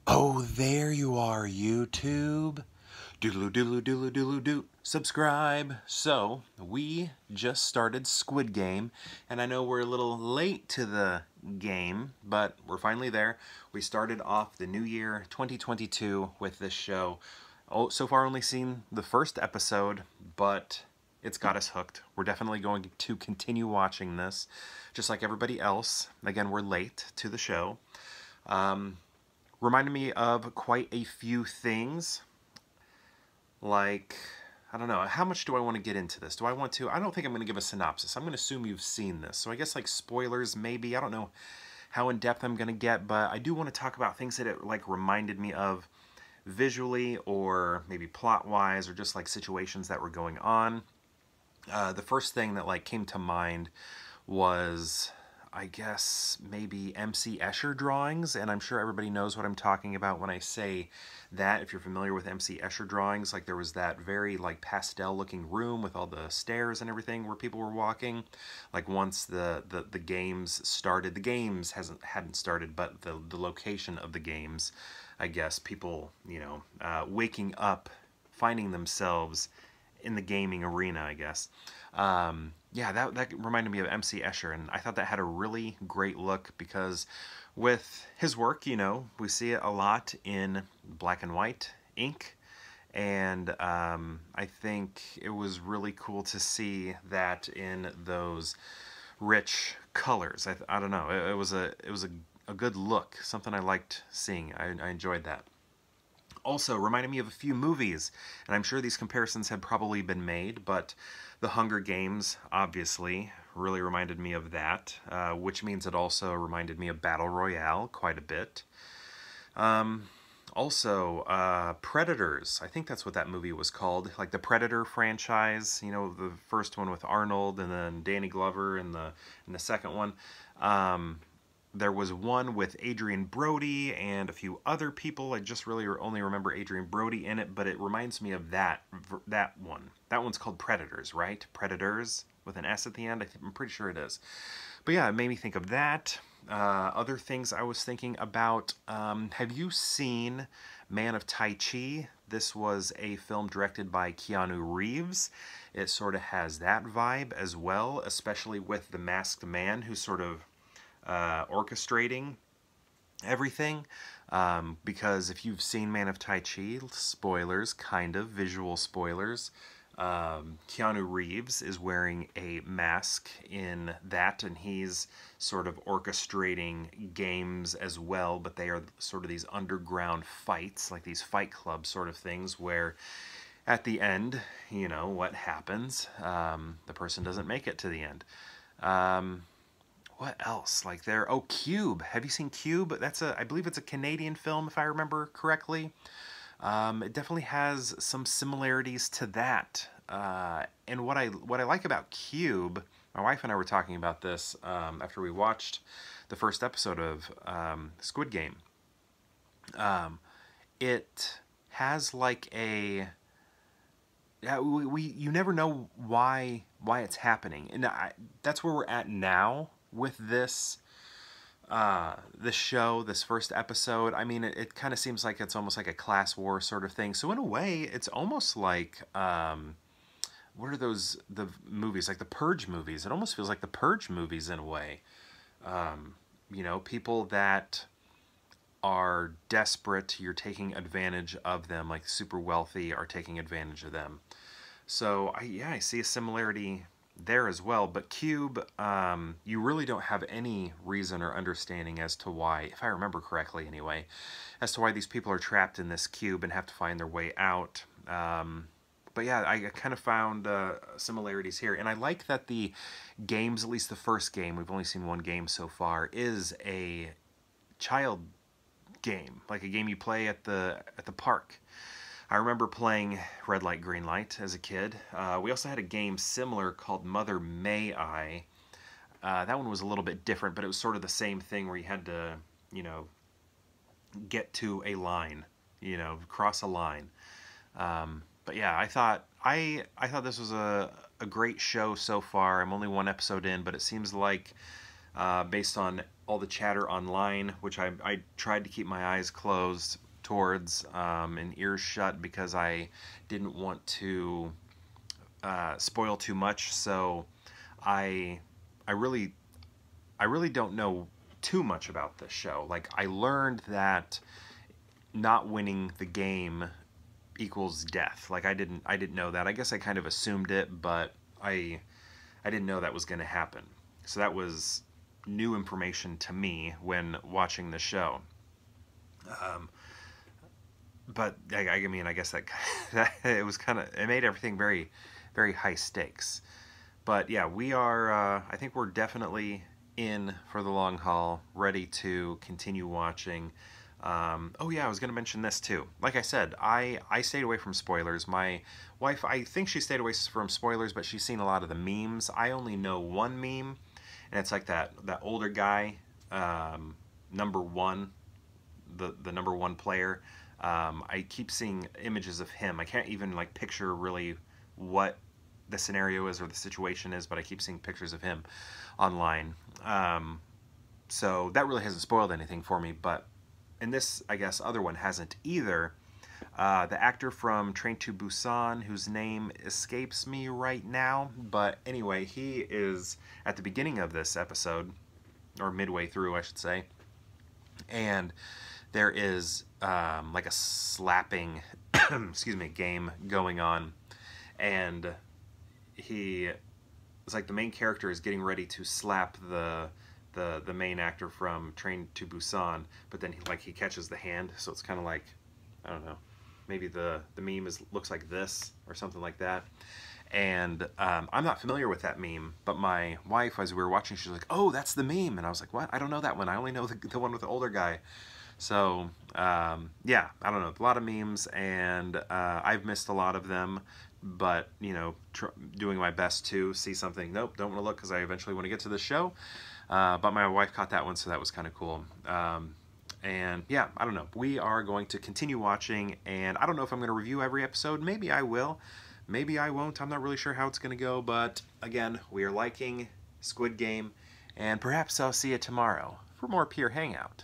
Oh, there you are, YouTube. Doodaloo doodaloo doodaloo doodaloo doo. Subscribe. So, we just started Squid Game, and I know we're a little late to the game, but we're finally there. We started off the new year, 2022, with this show. Oh, so far only seen the first episode, but it's got us hooked. We're definitely going to continue watching this, just like everybody else. Again, we're late to the show. Reminded me of quite a few things. Like, I don't know, how much do I want to get into this? I don't think I'm going to give a synopsis. I'm going to assume you've seen this. So I guess like spoilers maybe. I don't know how in depth I'm going to get, but I do want to talk about things that it like reminded me of visually or maybe plot-wise or just like situations that were going on. The first thing that like came to mind was, I guess, maybe MC Escher drawings, and I'm sure everybody knows what I'm talking about when I say that. If you're familiar with MC Escher drawings, like there was that very like pastel looking room with all the stairs and everything where people were walking. Like once the games started, the games hadn't started, but the location of the games, I guess, people, waking up, finding themselves in the gaming arena, I guess. Yeah, that reminded me of MC Escher, and I thought that had a really great look because with his work, we see it a lot in black and white ink, and I think it was really cool to see that in those rich colors. I don't know, it was a good look, something I liked seeing. I enjoyed that. Also reminded me of a few movies, and I'm sure these comparisons had probably been made, but The Hunger Games, obviously, really reminded me of that, which means it also reminded me of Battle Royale quite a bit. Also, Predators, I think that's what that movie was called, like the Predator franchise, the first one with Arnold, and then Danny Glover in the second one. There was one with Adrian Brody and a few other people. I just really only remember Adrian Brody in it, but it reminds me of that one. That one's called Predators, right? Predators with an S at the end. I'm pretty sure it is. But yeah, it made me think of that. Other things I was thinking about. Have you seen Man of Tai Chi? This was a film directed by Keanu Reeves. It sort of has that vibe as well, especially with the masked man who's sort of orchestrating everything, because if you've seen Man of Tai Chi, spoilers, kind of, visual spoilers, Keanu Reeves is wearing a mask in that, and he's sort of orchestrating games as well, but they are sort of these underground fights, like these fight club sort of things, where at the end, what happens? The person doesn't make it to the end. What else? Like there, oh, Cube. Have you seen Cube? I believe it's a Canadian film, if I remember correctly. It definitely has some similarities to that. And what I like about Cube, my wife and I were talking about this after we watched the first episode of Squid Game. It has like a, yeah, you never know why it's happening, and that's where we're at now with this show, this first episode. I mean, it kind of seems like it's almost like a class war sort of thing. So in a way, it's almost like what are the movies, like the Purge movies? It almost feels like the Purge movies in a way. People that are desperate, you're taking advantage of them, like super wealthy are taking advantage of them. So I see a similarity there as well. But Cube, you really don't have any reason or understanding as to why, if I remember correctly anyway, as to why these people are trapped in this cube and have to find their way out. But yeah, I kind of found similarities here. And I like that the games, at least the first game, we've only seen one game so far, is a child game, like a game you play at the park. I remember playing Red Light, Green Light as a kid. We also had a game similar called Mother May I. That one was a little bit different, but it was sort of the same thing where you had to, get to a line, cross a line. But yeah, I thought this was a great show so far. I'm only one episode in, but it seems like, based on all the chatter online, which I tried to keep my eyes closed towards and ears shut because I didn't want to spoil too much. So I I really don't know too much about this show. Like, I learned that not winning the game equals death. Like, I didn't know that. I guess I kind of assumed it, but I didn't know that was going to happen. So that was new information to me when watching the show. But I mean, I guess that it was kind of, it made everything very, very high stakes. But yeah, we are. I think we're definitely in for the long haul, ready to continue watching. Oh yeah, I was going to mention this too. Like I said, I stayed away from spoilers. My wife, I think she stayed away from spoilers, but she's seen a lot of the memes. I only know one meme, and it's like that older guy, number one, the number one player. I keep seeing images of him. I can't even like picture really what the scenario is or the situation is, but I keep seeing pictures of him online. So that really hasn't spoiled anything for me, but and this, I guess, other one hasn't either. The actor from Train to Busan, whose name escapes me right now, but anyway, he is at the beginning of this episode, or midway through, I should say, and there is like a slapping, excuse me, game going on, and it's like the main character is getting ready to slap the main actor from Train to Busan, but then he catches the hand, so it's kind of like, I don't know, maybe the meme looks like this or something like that. And I'm not familiar with that meme, but my wife, as we were watching, she was like, "Oh, that's the meme," and I was like, "What? I don't know that one. I only know the one with the older guy." So yeah, I don't know, a lot of memes, and I've missed a lot of them, but you know, doing my best to see something. Nope, don't want to look because I eventually want to get to the show. But my wife caught that one, so that was kind of cool. And yeah, I don't know. We are going to continue watching, and I don't know if I'm going to review every episode. Maybe I will. Maybe I won't. I'm not really sure how it's going to go, but again, we are liking Squid Game, and perhaps I'll see you tomorrow for more Peer Hangout.